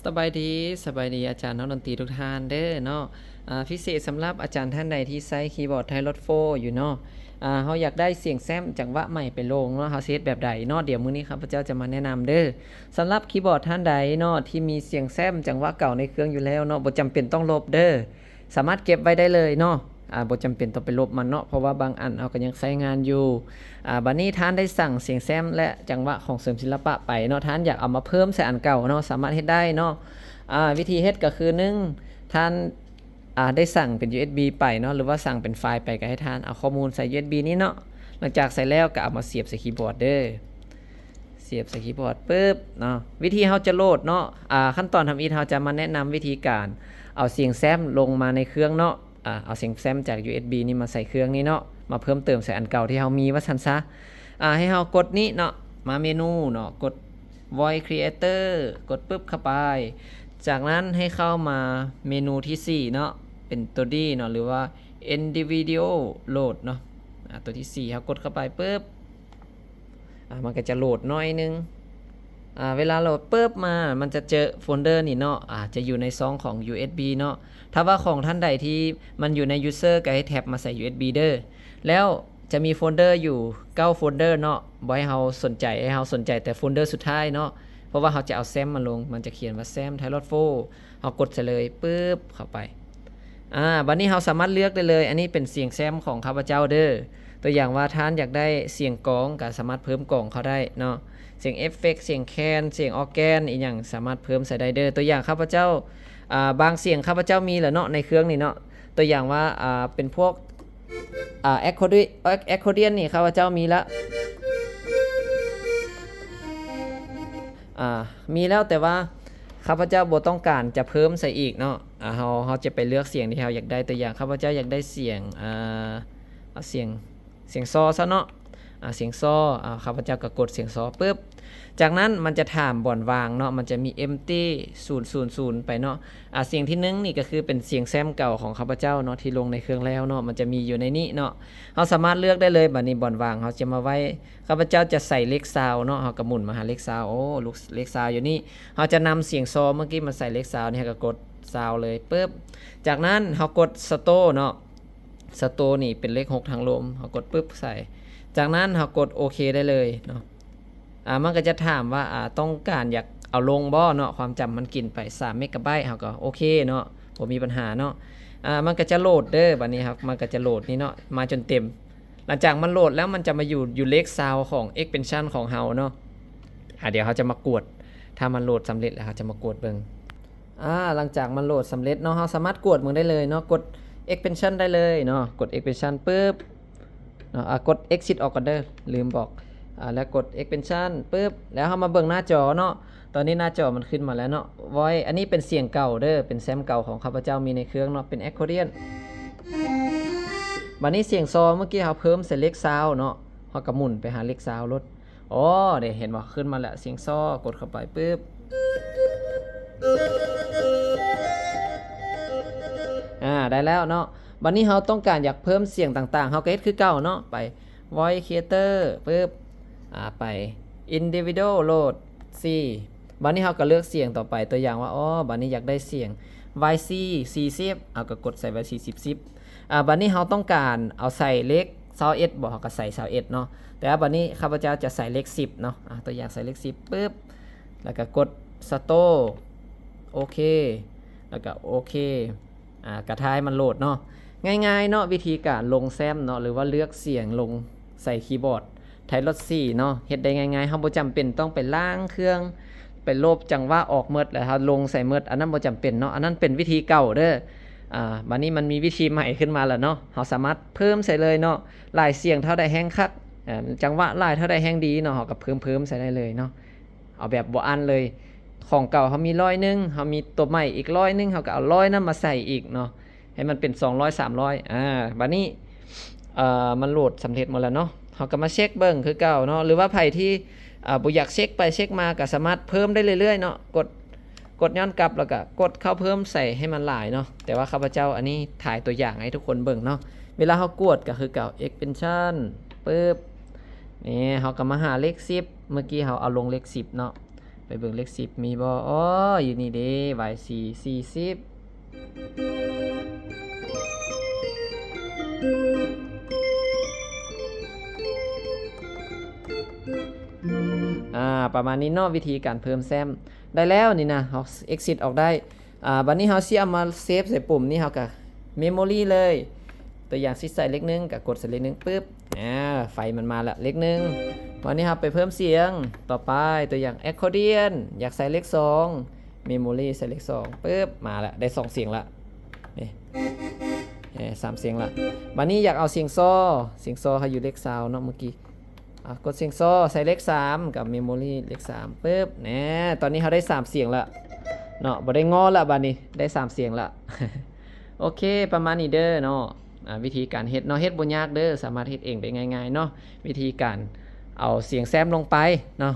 สบายดีอาจารย์นักดนตรีทุกท่านเด้อเนาะพิเศษสำหรับอาจารย์ท่านใดที่ใช้คีย์บอร์ดไทยรถโฟอยู่เนาะเขาอยากได้เสียงแซมจังหวะใหม่ไปลงเนาะเขาเซตแบบใดเนาะเดี๋ยวมื้อนี้ครับพระเจ้าจะมาแนะนำเด้อสำหรับคีย์บอร์ดท่านใดเนาะที่มีเสียงแซมจังหวะเก่าในเครื่องอยู่แล้วเนาะบ่จำเป็นต้องลบเด้อสามารถเก็บไว้ได้เลยเนาะบ่จำเป็นต้องไปลบมันเนาะเพราะว่าบางอันเอาก็ยังใช้งานอยู่บัดนี้ท่านได้สั่งเสียงแซมและจังหวะของเสริมศิลปะไปเนาะท่านอยากเอามาเพิ่มใส่อันเก่าเนาะสามารถเฮ็ดได้เนาะวิธีเฮ็ดก็คือ1ท่านได้สั่งเป็น USB ไปเนาะหรือว่าสั่งเป็นไฟล์ไปก็ให้ท่านเอาข้อมูลใส่ USB นี้เนาะหลังจากใส่แล้วก็เอามาเสียบใส่คีย์บอร์ดเด้อเสียบใส่คีย์บอร์ดปึ๊บเนาะวิธีเฮาจะโหลดเนาะขั้นตอนทำอีทเฮาจะมาแนะนำวิธีการเอาเสียงแซมลงมาในเครื่องเนาะเอาเสียงแซมจาก USB นี่มาใส่เครื่องนี้เนาะมาเพิ่มเติมใส่อันเก่าที่เฮามีว่าซั่นซะให้เฮากดนี้เนาะมาเมนูเนาะกด Voice Creator กดปึ๊บเข้าไปจากนั้นให้เข้ามาเมนูที่4เนาะเป็นตัวดีเนาะหรือว่า Individual Load เนาะตัวที่4ครับกดเข้าไปปึ๊บมันก็จะโหลดน้อยนึงเวลาโหลดปึ๊บมามันจะเจอโฟลเดอร์นี่เนาะจะอยู่ในซองของ USB เนาะถ้าว่าของท่านใดที่มันอยู่ใน User ก็ให้แท็บมาใส่ USB เด้อแล้วจะมีโฟลเดอร์อยู่9โฟลเดอร์เนาะบ่ให้เฮาสนใจแต่โฟลเดอร์สุดท้ายเนาะเพราะว่าเขาจะเอาแซมมาลงมันจะเขียนว่าแซมไทยรอดโฟเขากดใส่เลยปึ๊บเข้าไปบัดนี้เราสามารถเลือกได้เลยอันนี้เป็นเสียงแซมของข้าพเจ้าเด้อตัวอย่างว่าท่านอยากได้เสียงกลองก็สามารถเพิ่มกลองเขาได้เนาะเสียงเอฟเฟกต์เสียงแคนเสียงออร์แกนอีกอย่างสามารถเพิ่มใส่ได้เด้อตัวอย่างข้าพเจ้าบางเสียงข้าพเจ้ามีแหละเนาะในเครื่องนี่เนาะตัวอย่างว่าเป็นพวกแอคคอร์เดียนนี่ข้าพเจ้ามีแล้วมีแล้วแต่ว่าข้าพเจ้าบ่ต้องการจะเพิ่มใส่อีกเนาะเราจะไปเลือกเสียงที่เราอยากได้ตัวอย่างข้าพเจ้าอยากได้เสียงเสียงซอซะเนาะเสียงซอข้าพเจ้าก็กดเสียงซอปึ๊บจากนั้นมันจะถามบ่อนวางเนาะมันจะมี empty 000ไปเนาะเสียงที่1นี่ก็คือเป็นเสียงแซมเก่าของข้าพเจ้าเนาะที่ลงในเครื่องแล้วเนาะมันจะมีอยู่ในนี้เนาะเราสามารถเลือกได้เลยบัดนี้บ่อนวางเราจะมาไว้ข้าพเจ้าจะใส่เลขซาวเนาะเราก็หมุนมาหาเลขซาวลูกเลขซาวอยู่นี่เราจะนำเสียงซอเมื่อกี้มาใส่เลขซาวนี่ก็กดซาวเลยปึ๊บจากนั้นเรากดสโตเนาะสโตนี่เป็นเลข6ทางลมเรากดปึ๊บใส่จากนั้นเรากดโอเคได้เลยเนาะมันก็จะถามว่าต้องการอยากเอาลงบ่เนาะความจำมันกินไป3เมกะไบต์เราก็โอเคเนาะบ่มีปัญหาเนาะมันก็จะโหลดเด้อบัดนี้ครับมันก็จะโหลดนี่เนาะมาจนเต็มหลังจากมันโหลดแล้วมันจะมาอยู่เลขซาวของ extension ของเฮาเนาะเดี๋ยวเขาจะมากดถ้ามันโหลดสำเร็จแล้วเขาจะมากดเบิ่งหลังจากมันโหลดสำเร็จเนาะเราสามารถกดมึงได้เลยเนาะกด extension ได้เลยเนาะกด extension ปึ๊บเนาะกด exit ออกก่อนเด้อลืมบอกแล้วกด extension ปึ๊บแล้วเรามาเบิ่งหน้าจอเนาะตอนนี้หน้าจอมันขึ้นมาแล้วเนาะ voice อันนี้เป็นเสียงเก่าเด้อเป็นแซมเก่าของข้าพเจ้ามีในเครื่องเนาะเป็น accordion บัดนี้เสียงซอเมื่อกี้เราเพิ่มเสียงเล็กซาวเนาะเราก็หมุนไปหาเล็กซาวลดเดี๋ยวเห็นว่าขึ้นมาแล้วเสียงซอกดเข้าไปปึ๊บได้แล้วเนาะบัดนี้เราต้องการอยากเพิ่มเสียงต่างๆเราก็เฮ็ดคือเก่าเนาะไป voice creator ปึ๊บไป individual load 4บัดนี้เราก็เลือกเสียงต่อไปตัวอย่างว่าบัดนี้อยากได้เสียง YC 40ก็กดใส่ YC 10บัดนี้เราต้องการเอาใส่เลข21บ่ก็ใส่21เนาะแต่ว่าบัดนี้ข้าพเจ้าจะใส่เลข10เนาะตัวอย่างใส่เลข10ปึ๊บแล้วก็กด stop โอเคแล้วก็โอเคกระทายมันโหลดเนาะง่ายๆเนาะวิธีการลงแซมเนาะหรือว่าเลือกเสียงลงใส่คีย์บอร์ดไทยรถ4เนาะเฮ็ดได้ง่ายๆเฮาบ่จำเป็นต้องไปล้างเครื่องไปลบจังหวะออกเมิดแล้วเฮาลงใส่เมิดอันนั้นบ่จำเป็นเนาะอันนั้นเป็นวิธีเก่าเด้อบัดนี้มันมีวิธีใหม่ขึ้นมาแล้วเนาะเฮาสามารถเพิ่มใส่เลยเนาะหลายเสียงเท่าใดแฮงคักจังหวะหลายเท่าใดแฮงดีเนาะเฮาก็เพิ่มใส่ได้เลยเนาะเอาแบบบ่อันเลยของเก่าเฮามี100นึงเฮามีตัวใหม่อีก100นึงเฮาก็เอา100นั้นมาใส่อีกเนาะให้มันเป็น200 300บัดนี้มันโหลดสำเร็จหมดแล้วเนาะเฮาก็มาเช็คเบิ่งคือเก่าเนาะหรือว่าไผที่บ่อยากเช็คไปเช็คมาก็สามารถเพิ่มได้เรื่อยๆเนาะกดย้อนกลับแล้วก็กดเข้าเพิ่มใส่ให้มันหลายเนาะแต่ว่าข้าพเจ้าอันนี้ถ่ายตัวอย่างให้ทุกคนเบิ่งเนาะเวลาเฮากดก็คือเก่า extension ปึ๊บนี่เฮาก็มาหาเลข10เมื่อกี้เฮาเอาลงเลข10เนาะ ไปเบิ่งเลข10มีบ่อ๋ออยู่นี่เด้ y4 40ประมาณนี้เนาะวิธีการเพิ่มแซมได้แล้วนี่นะเฮา exit ออกได้บัดนี้เฮาสิเอามาเซฟใส่ปุ่มนี้เฮาก็ memory เลย ตัวอย่างสิใส่เลข1ก็กดใส่เลข1ปึ๊บไฟมันมาละเลข1วันนี้ครับไปเพิ่มเสียงต่อไปตัวอย่าง accordion อยากใส่เลข2 memory ใส่เลข2ปึ๊บมาละได้2เสียงละนี่3เสียงละวันนี้อยากเอาเสียงโซ่เขาอยู่เลข20เนาะเมื่อกี้กดเสียงโซ่ใส่เลข3กับ memory เลข3ปึ๊บตอนนี้เขาได้3เสียงละเนาะบ่ได้งอละบัดนี้ได้3เสียงละ โอเคประมาณนี้เด้อเนาะวิธีการเฮ็ดเนาะเฮ็ดบ่ยากเด้อสามารถเฮ็ดเองได้ง่ายๆเนาะวิธีการเอาเสียงแซมลงไปเนาะ